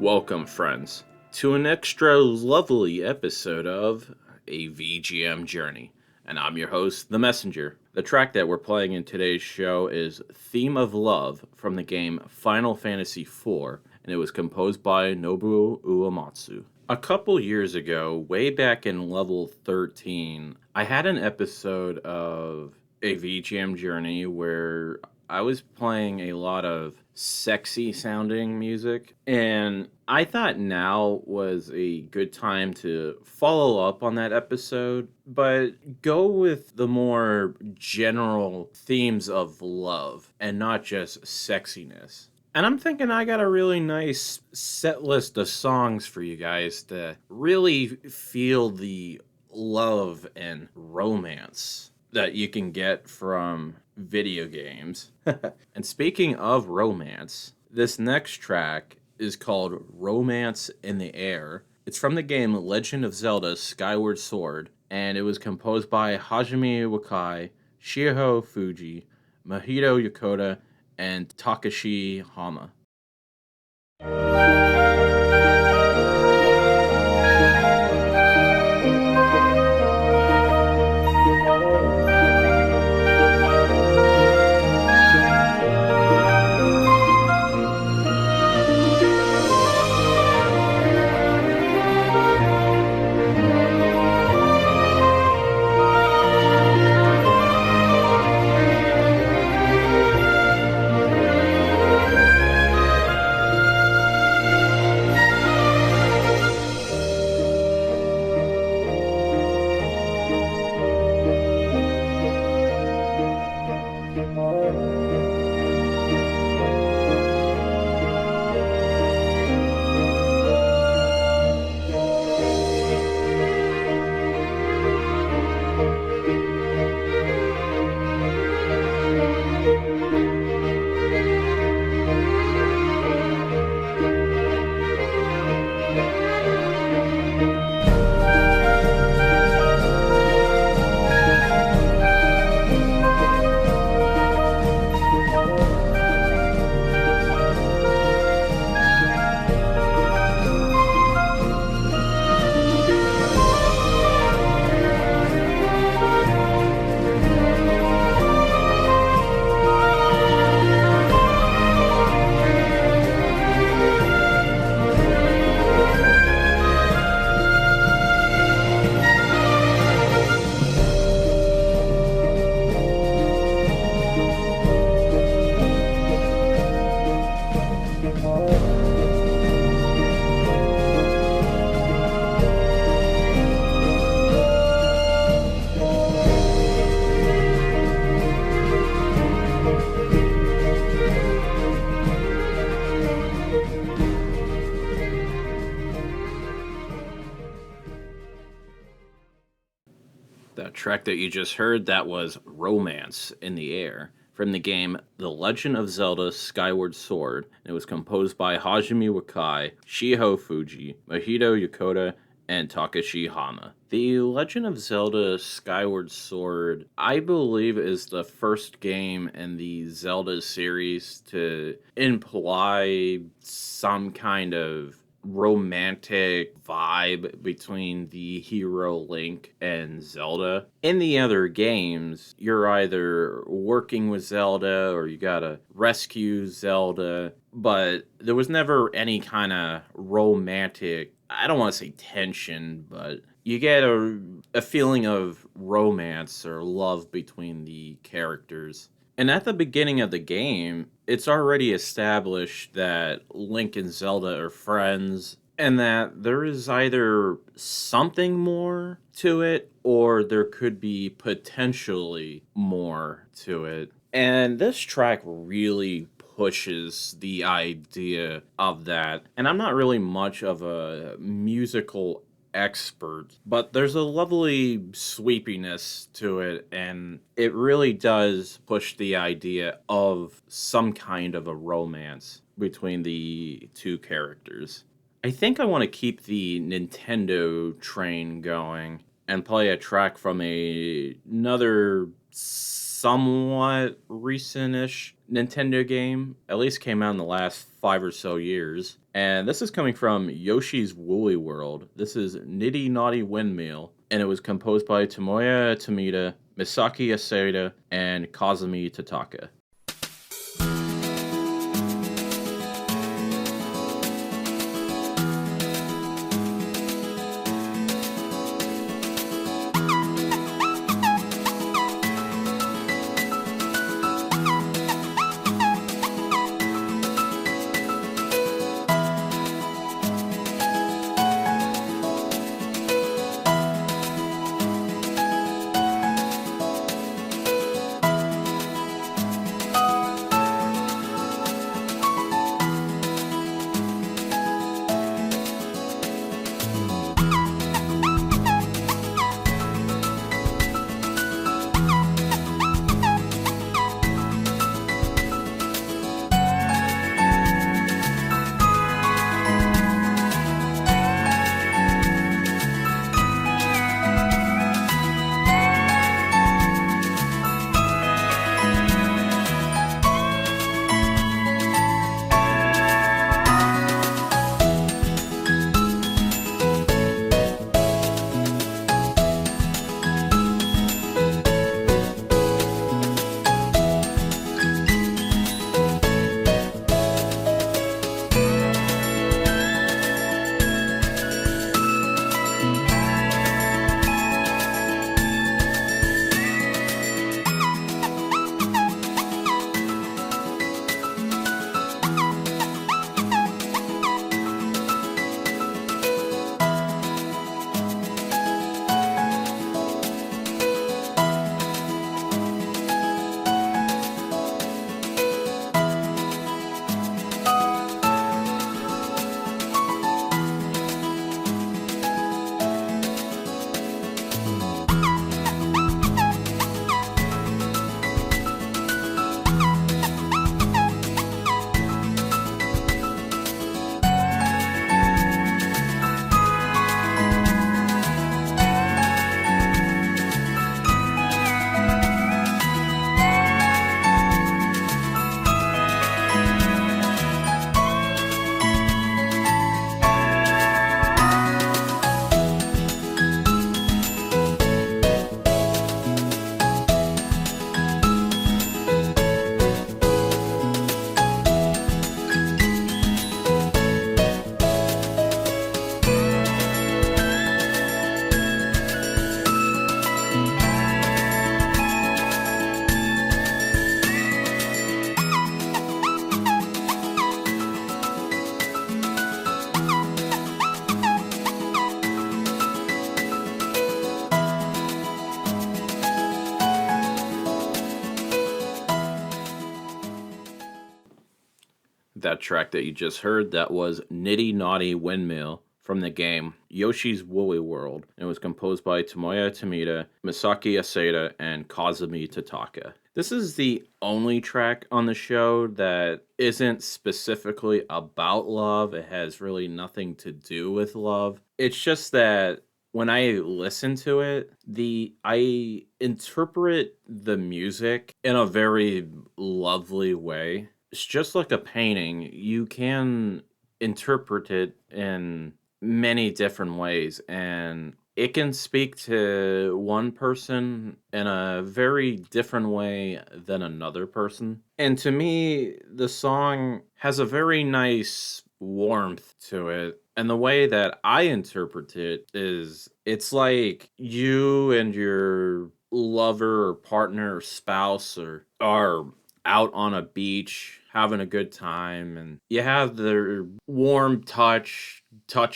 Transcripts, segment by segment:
Welcome, friends, to an extra lovely episode of A VGM Journey. And I'm your host, The Messenger. The track that we're playing in today's show is Theme of Love from the game Final Fantasy IV, and it was composed by Nobuo Uematsu. A couple years ago, way back in level 13, I had an episode of A VGM Journey where I was playing a lot of sexy sounding music, and I thought now was a good time to follow up on that episode, but go with the more general themes of love and not just sexiness. And I'm thinking I got a really nice set list of songs for you guys to really feel the love and romance that you can get from video games. And speaking of romance, this next track is called Romance in the Air. It's from the game Legend of Zelda Skyward Sword, and it was composed by Hajime Wakai, Shiho Fujii, Mahito Yokota, and Takeshi Hama. That track that you just heard, that was Romance in the Air from the game The Legend of Zelda Skyward Sword. It was composed by Hajime Wakai, Shiho Fujii, Mahito Yokota, and Takeshi Hama. The Legend of Zelda Skyward Sword, I believe, is the first game in the Zelda series to imply some kind of romantic vibe between the hero Link and Zelda. In the other games, you're either working with Zelda or you gotta rescue Zelda, but there was never any kind of romantic, I don't want to say tension, but you get a feeling of romance or love between the characters. And at the beginning of the game, it's already established that Link and Zelda are friends, and that there is either something more to it, or there could be potentially more to it. And this track really pushes the idea of that. And I'm not really much of a musical expert, but there's a lovely sweepiness to it, and it really does push the idea of some kind of a romance between the two characters. I think I want to keep the Nintendo train going and play a track from another somewhat recent-ish Nintendo game, at least came out in the last 5 or so years. And this is coming from Yoshi's Woolly World. This is Knitty Knotty Windmill, and it was composed by Tomoya Tomita, Misaki Asada, and Kazumi Totaka. That track that you just heard, that was Nitty Naughty Windmill from the game Yoshi's Woolly World. It was composed by Tomoya Tomita, Misaki Asada, and Kazumi Totaka. This is the only track on the show that isn't specifically about love. It has really nothing to do with love. It's just that when I listen to it, I interpret the music in a very lovely way. It's just like a painting. You can interpret it in many different ways, and it can speak to one person in a very different way than another person. And to me, the song has a very nice warmth to it. And the way that I interpret it is it's like you and your lover or partner or spouse are out on a beach having a good time, and you have their warm touch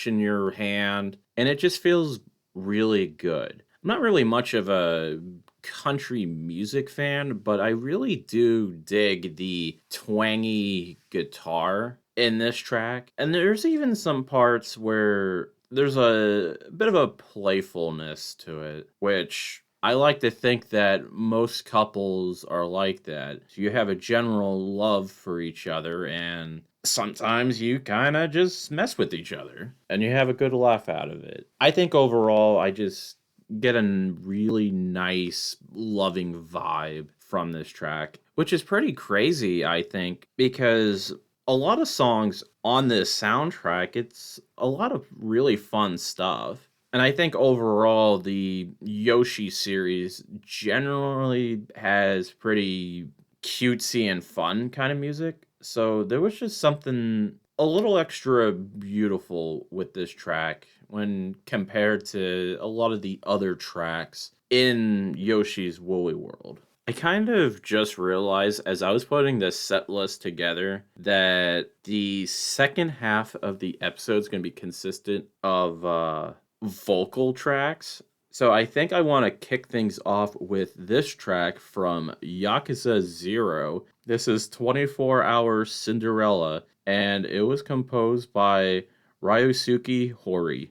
in your hand, and it just feels really good. I'm not really much of a country music fan, but I really do dig the twangy guitar in this track. And there's even some parts where there's a bit of a playfulness to it, which I like to think that most couples are like that. So you have a general love for each other, and sometimes you kind of just mess with each other, and you have a good laugh out of it. I think overall, I just get a really nice, loving vibe from this track, which is pretty crazy, I think, because a lot of songs on this soundtrack, it's a lot of really fun stuff. And I think overall, the Yoshi series generally has pretty cutesy and fun kind of music. So there was just something a little extra beautiful with this track when compared to a lot of the other tracks in Yoshi's Woolly World. I kind of just realized as I was putting this set list together that the second half of the episode is going to be consistent of vocal tracks. So I think I want to kick things off with this track from Yakuza 0. This is 24 Hour Cinderella, and it was composed by Ryosuke Horii.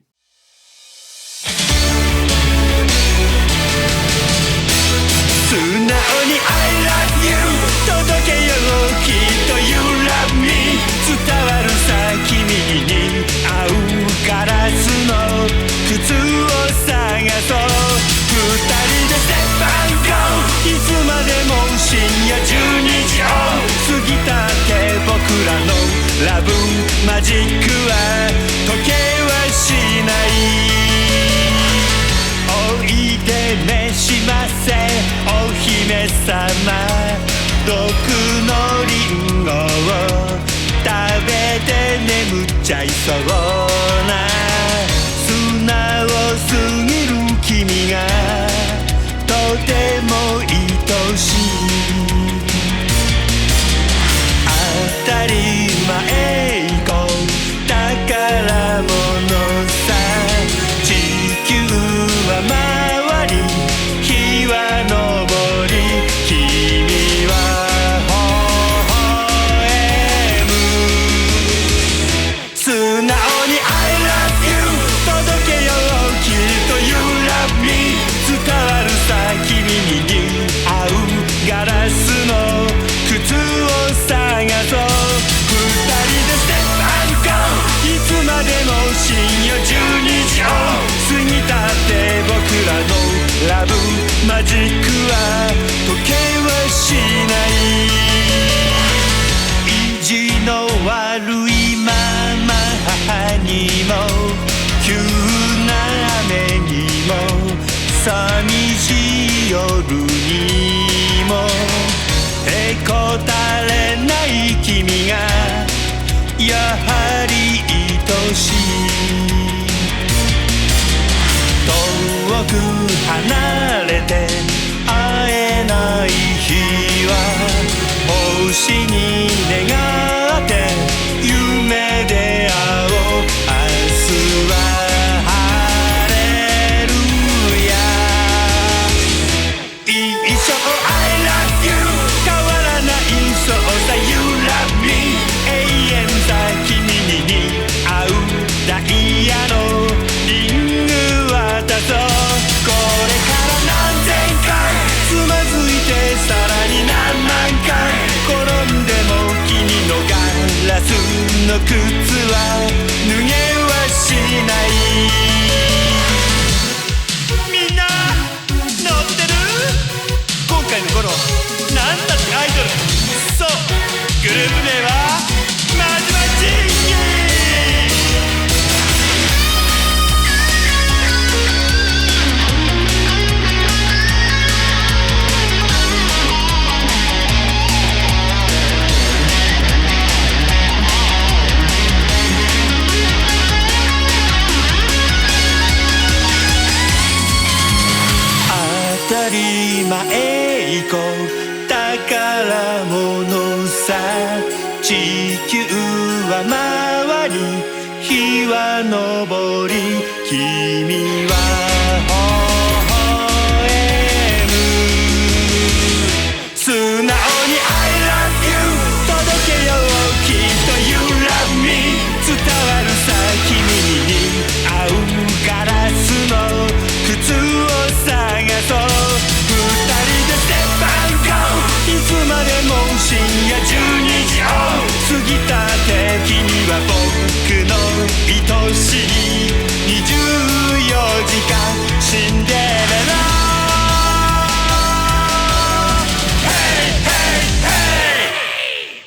素直に I love you 届けようきっと You love me 伝わるさ君に合うガラスの靴を探そう二人で Step and go いつまでも深夜12時を過ぎたって僕らのラブマジックは時計はしないおいで召しませお姫様毒のリンゴを食べて眠っちゃいそうな素直すぎる君がとても愛しい当たり前こう宝物さ地球は回り日は昇り君は微笑む素直に I love you 届けようきっと You love me 伝わるさ君に合うガラスの靴を探そう二人で Step and go いつまでも深夜12時を過ぎたって僕らのラブマジックは時計はしない意地の悪いまま母にも急な雨にも寂しい夜にもへこたれない君がやはり愛しい遠く離れて会えない日は星に願って夢で会おう明日は晴れるや一生 I love you 変わらないそうさ You love me 永遠さ君に合うダイヤのなんだってアイドル。そう、グループ名はマジマジンギ当たり前以降宝物さ地球は回り日は昇り君は微笑む素直に I love you 届けようきっと You love me 伝わるさ君に合うガラスの靴を探そういつまでも深夜12時を過ぎたって君は僕の愛しい24時間シンデレラ Hey, hey, hey!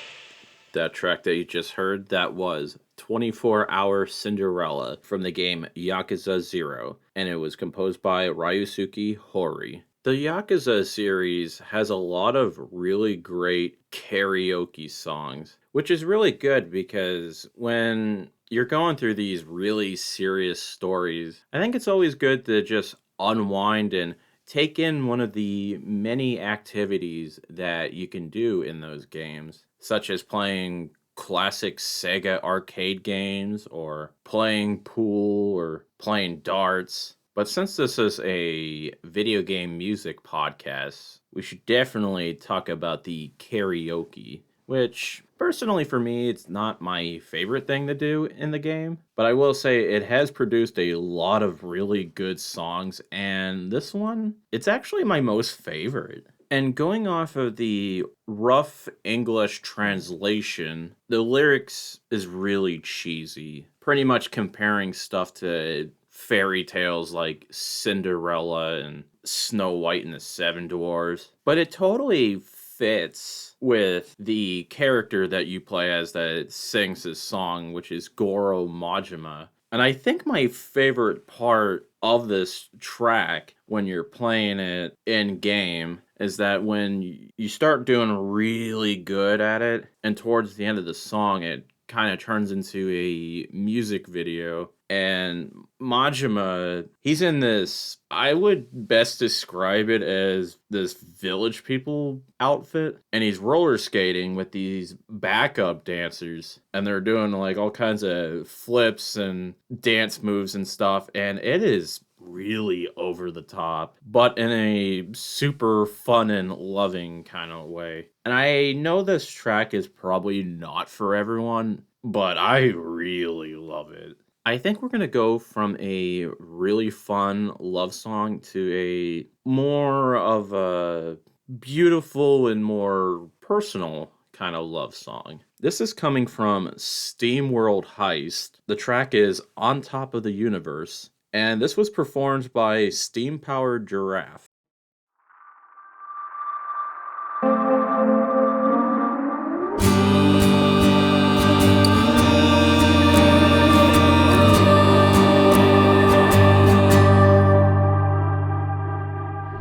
That track that you just heard, that was 24-Hour Cinderella from the game Yakuza 0, and it was composed by Ryosuke Horii. The Yakuza series has a lot of really great karaoke songs, which is really good because when you're going through these really serious stories, I think it's always good to just unwind and take in one of the many activities that you can do in those games, such as playing classic Sega arcade games or playing pool or playing darts. But since this is a video game music podcast, we should definitely talk about the karaoke, which personally for me, it's not my favorite thing to do in the game. But I will say it has produced a lot of really good songs, and this one, it's actually my most favorite. And going off of the rough English translation, the lyrics is really cheesy, pretty much comparing stuff to fairy tales like Cinderella and Snow White and the Seven Dwarfs. But it totally fits with the character that you play as that sings this song, which is Goro Majima. And I think my favorite part of this track when you're playing it in game is that when you start doing really good at it, and towards the end of the song, it kind of turns into a music video. And Majima, he's in this, I would best describe it as this village people outfit. And he's roller skating with these backup dancers. And they're doing like all kinds of flips and dance moves and stuff. And it is really over the top, but in a super fun and loving kind of way. And I know this track is probably not for everyone, but I really love it. I think we're going to go from a really fun love song to a more of a beautiful and more personal kind of love song. This is coming from Steamworld Heist. The track is On Top of the Universe, and this was performed by Steam-Powered Giraffe.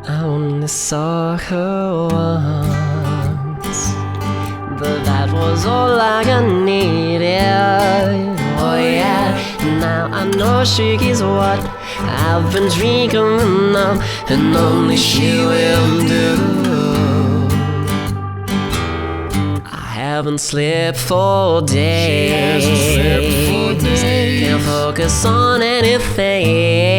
I saw her once, but that was all I needed. Oh yeah, now I know she's what I've been dreaming of, and only she will do. I haven't slept for days, can't focus on anything.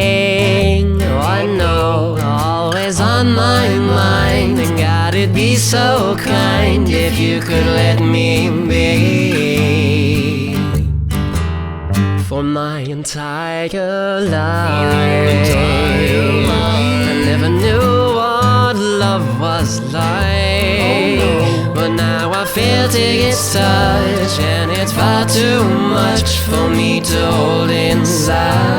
Oh, I know, always on my mind, and God, it'd be so kind if you could let me be. For my entire life, I never knew what love was like, but now I feel its touch, and it's far too much for me to hold inside.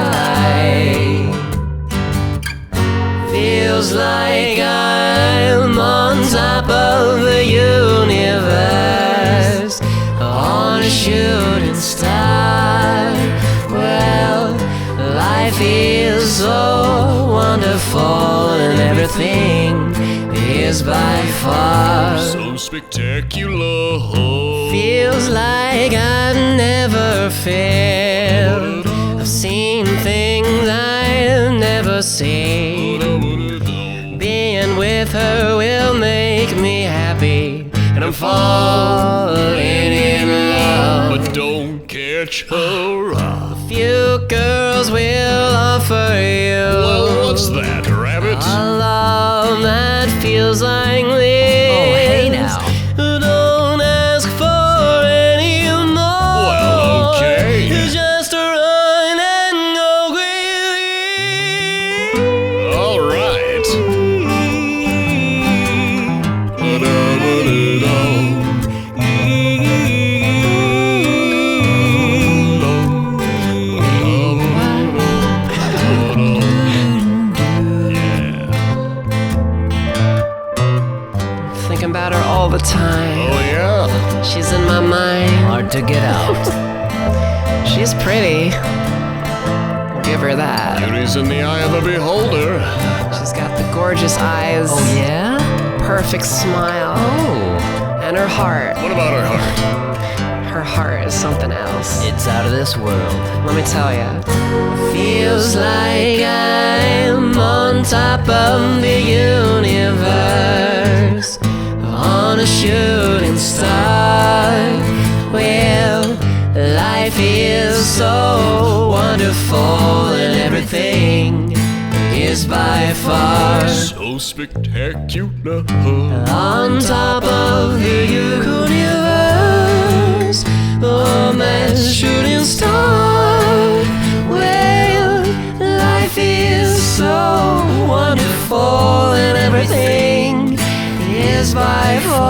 Feels like I'm on top of the universe, on a shooting star. Well, life is so wonderful and everything is by far so spectacular. Feels like I've never failed. I've seen things I've never seen. Being with her will make me happy, and I'm falling in love. But don't catch her up. A few girls will offer you, Well, what's that, rabbit? a love that feels like this. Oh, hey now. Don't ask for any more. Well, okay. It's just run and go quickly. All right. Thinking about her all the time. Oh, yeah. She's in my mind. Hard to get out. She's pretty. I'll give her that. Beauty's in the eye of the beholder. She's got the gorgeous eyes. Oh, yeah? Perfect smile. Oh, And her heart. What about her heart? Her heart is something else. it's out of this world. Let me tell ya. Feels like I'm on top of the universe, on a shooting star. Well, life is so wonderful and everything is by far So spectacular. on top of the universe, on that shooting star. Well, life is so wonderful and everything is by far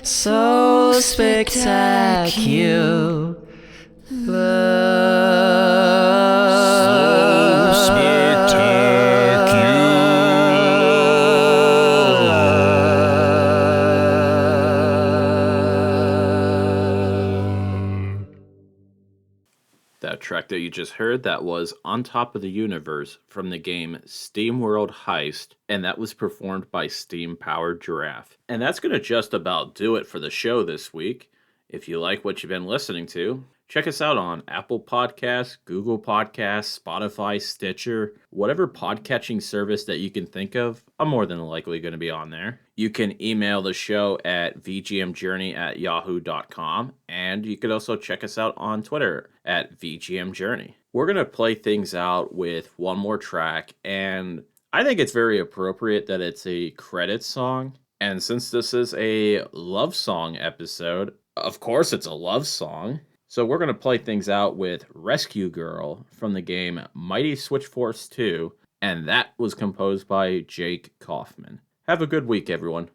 so spectacular. That track that you just heard, that was On Top of the Universe from the game Steamworld Heist, and that was performed by Steam-powered Giraffe. And that's going to just about do it for the show this week. If you like what you've been listening to, check us out on Apple Podcasts, Google Podcasts, Spotify, Stitcher, whatever podcatching service that you can think of. I'm more than likely going to be on there. You can email the show at vgmjourney@yahoo.com, and you could also check us out on Twitter at vgmjourney. We're going to play things out with one more track, and I think it's very appropriate that it's a credits song. And since this is a love song episode, of course it's a love song. So we're going to play things out with Rescue Girl from the game Mighty Switch Force 2, and that was composed by Jake Kaufman. Have a good week, everyone.